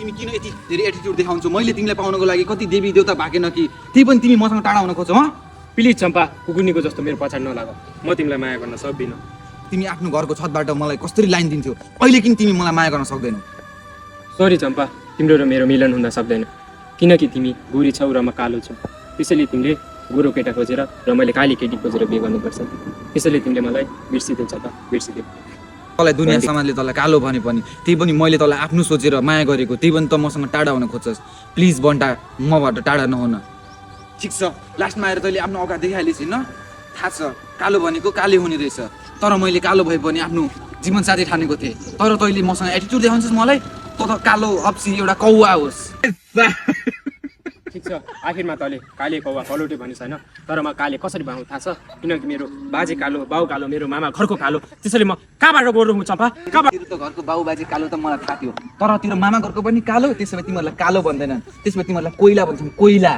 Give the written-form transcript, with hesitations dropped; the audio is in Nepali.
तिमी किन यति धेरै एटिट्युड देखाउँछौ मैले तिमीलाई पाउनको लागि कति देवी देवता भागेन कि त्यही पनि तिमी मसँग टाढा हुन खोज्छौ प्लिज चम्पा कुकुरनीको जस्तो मेरो पछाडि नलाग म तिमीलाई माया गर्न सक्दिनँ तिमी आफ्नो घरको छतबाट मलाई कसरी लाइन दिन्थ्यौ अहिले किन तिमी मलाई माया गर्न सक्दैनौ सरी चम्पा तिम्रो र मेरो मिलन हुन सक्दैन किनकि तिमी गोरी छौ र म कालो छु त्यसैले तिमीले गोरो केटा खोजेर र मैले काली केटी खोजेर बिहे गर्नुपर्छ त्यसैले तिमीले मलाई बिर्सिदिन्छ त बिर्सिदिउ तँलाई दुनियाँ समाजले तँलाई कालो भने पनि त्यही पनि मैले तँलाई आफ्नो सोचेर माया गरेको त्यही पनि त मसँग टाढा हुन खोज्छस् प्लिज बन्टा मबाट टाढा नहुन ठिक छ लास्टमा आएर तैँले आफ्नो औकात देखाइहालिस् होइन थाहा छ कालो भनेको काले हुने रहेछ तर मैले कालो भए पनि आफ्नो जीवनसाथी ठानेको थिएँ तर तैँले मसँग एटिट्युड देखाउँछस् मलाई त कालो अप्सी एउटा कौवा होस् ठिक छ आखिरमा तँले काले कौवा कलोटे भने छैन तर म काले कसरी भाउ थाहा छ किनकि मेरो बाजे कालो बाउ कालो मेरो मामा घरको कालो त्यसैले म कहाँबाट गोरो हुँ चम्पा तेरो त घरको बाउ बाजे कालो त मलाई थाहा थियो तर तेरो मामा घरको पनि कालो त्यसो भए तिमीहरूलाई कालो भन्दैनन् त्यसमा तिमीहरूलाई कोइला भन्छन् कोइला